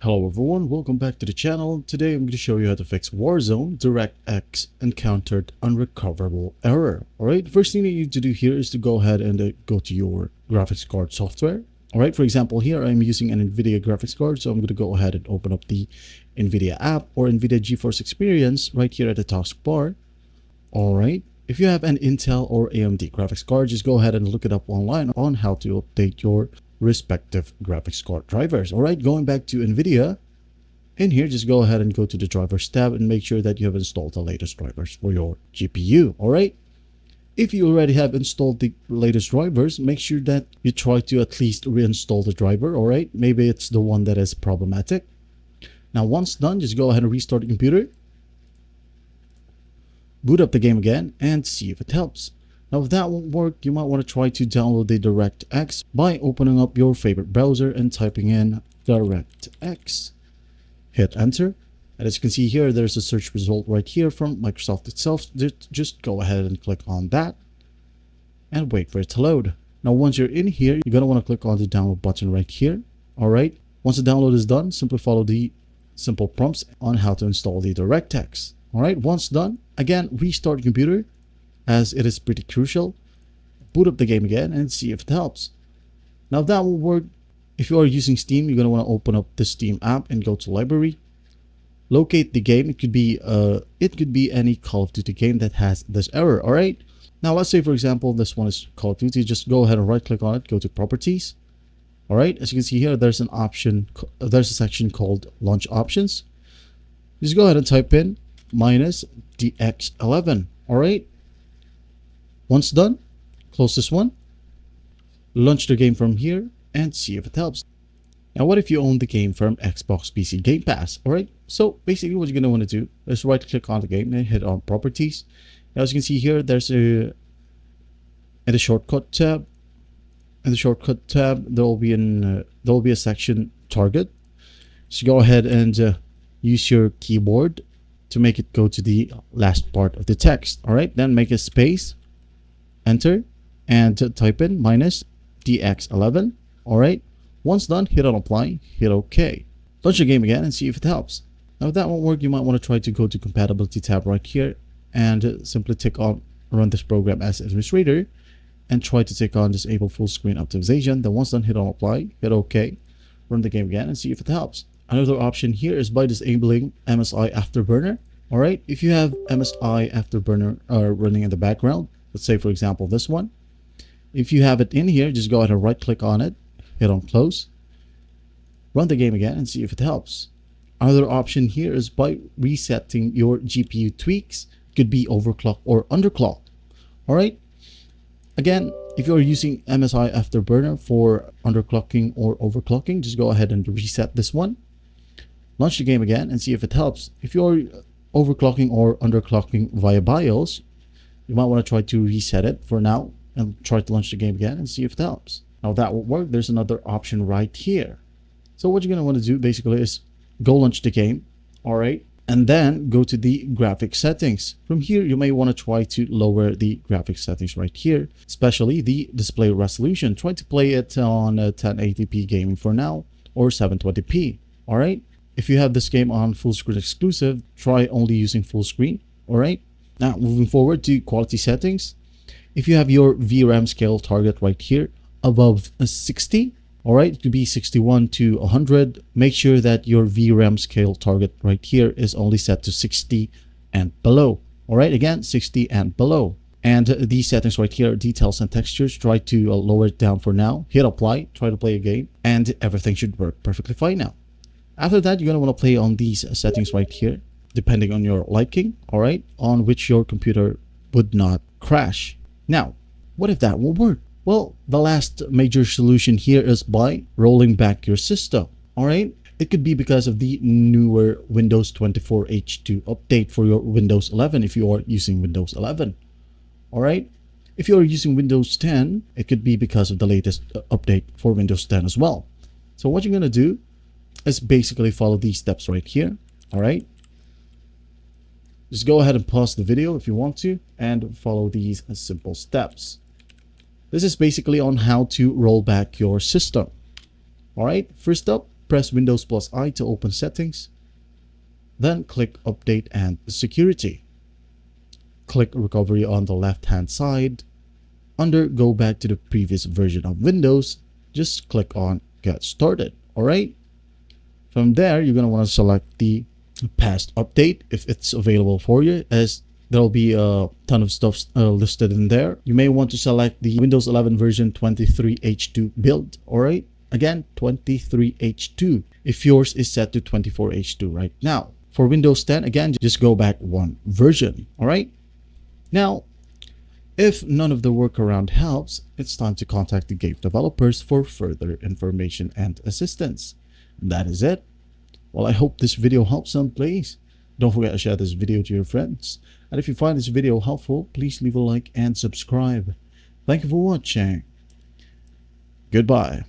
Hello everyone, welcome back to the channel. Today I'm going to show you how to fix Warzone DirectX Encountered Unrecoverable Error. Alright, first thing that you need to do here is to go ahead and go to your graphics card software. Alright, for example here I'm using an NVIDIA graphics card, so I'm going to go ahead and open up the NVIDIA app or NVIDIA GeForce Experience right here at the taskbar. Alright, if you have an Intel or AMD graphics card, just go ahead and look it up online on how to update your respective graphics card drivers. All right, going back to NVIDIA, in here, just go ahead and go to the drivers tab and make sure that you have installed the latest drivers for your GPU. All right, if you already have installed the latest drivers, make sure that you try to at least reinstall the driver. All right, maybe it's the one that is problematic. Now, once done, just go ahead and restart the computer, boot up the game again, and see if it helps. Now, if that won't work, you might want to try to download the DirectX by opening up your favorite browser and typing in DirectX. Hit enter. And as you can see here, there's a search result right here from Microsoft itself. Just go ahead and click on that and wait for it to load. Now, once you're in here, you're going to want to click on the download button right here. All right. Once the download is done, simply follow the simple prompts on how to install the DirectX. All right. Once done, again, restart the computer, as it is pretty crucial. Boot up the game again and see if it helps. Now, if that will work, if you are using Steam, you're going to want to open up the Steam app and go to library. Locate the game. It could be any Call of Duty game that has this error. All right. Now, let's say, for example, this one is Call of Duty. Just go ahead and right click on it. Go to properties. All right. As you can see here, there's an option. There's a section called launch options. Just go ahead and type in -DX11. All right. Once done, close this one, launch the game from here, and see if it helps. Now, what if you own the game from Xbox PC Game Pass? Alright, so basically what you're going to want to do is right click on the game and hit on properties. Now, as you can see here, there's in the shortcut tab. In the shortcut tab, there will be a section target. So go ahead and use your keyboard to make it go to the last part of the text. Alright, then make a space, enter, and type in -DX11. All right. Once done, hit on apply, hit OK. Launch the game again and see if it helps. Now, if that won't work, you might want to try to go to compatibility tab right here and simply tick on run this program as administrator and try to tick on disable full screen optimization. Then once done, hit on apply, hit OK, run the game again and see if it helps. Another option here is by disabling MSI Afterburner. All right. If you have MSI Afterburner running in the background, let's say, for example, this one. If you have it in here, just go ahead and right click on it, hit on close, run the game again and see if it helps. Another option here is by resetting your GPU tweaks. It could be overclock or underclock. All right. Again, if you're using MSI Afterburner for underclocking or overclocking, just go ahead and reset this one. Launch the game again and see if it helps. If you're overclocking or underclocking via BIOS, you might want to try to reset it for now and try to launch the game again and see if it helps. Now, if that will work, there's another option right here. So what you're going to want to do basically is go launch the game. All right. And then go to the graphics settings. From here, you may want to try to lower the graphics settings right here, especially the display resolution. Try to play it on 1080p gaming for now or 720p. All right. If you have this game on full screen exclusive, try only using full screen. All right. Now, moving forward to quality settings, if you have your VRAM scale target right here above 60, all right, it could be 61 to 100. Make sure that your VRAM scale target right here is only set to 60 and below. All right, again, 60 and below. And these settings right here, details and textures, try to lower it down for now. Hit apply, try to play a game, and everything should work perfectly fine now. After that, you're going to want to play on these settings right here, depending on your liking, all right, on which your computer would not crash. Now, what if that will work? Well, the last major solution here is by rolling back your system, all right? It could be because of the newer Windows 24 H2 update for your Windows 11 if you are using Windows 11, all right? If you are using Windows 10, it could be because of the latest update for Windows 10 as well. So what you're going to do is basically follow these steps right here, all right? Just go ahead and pause the video if you want to and follow these simple steps. This is basically on how to roll back your system. All right, first up, press Windows plus I to open settings, then click Update and Security. Click Recovery on the left-hand side. Under Go back to the previous version of Windows, just click on Get Started. Alright? From there, you're going to want to select the past update if it's available for you, as there'll be a ton of stuff listed in there. You may want to select the Windows 11 version 23H2 build. Alright? Again, 23H2 if yours is set to 24H2 right now. For Windows 10, again, just go back one version. Alright? Now, if none of the workaround helps, it's time to contact the game developers for further information and assistance. That is it. Well, I hope this video helps some. Please don't forget to share this video to your friends. And if you find this video helpful, please leave a like and subscribe. Thank you for watching. Goodbye.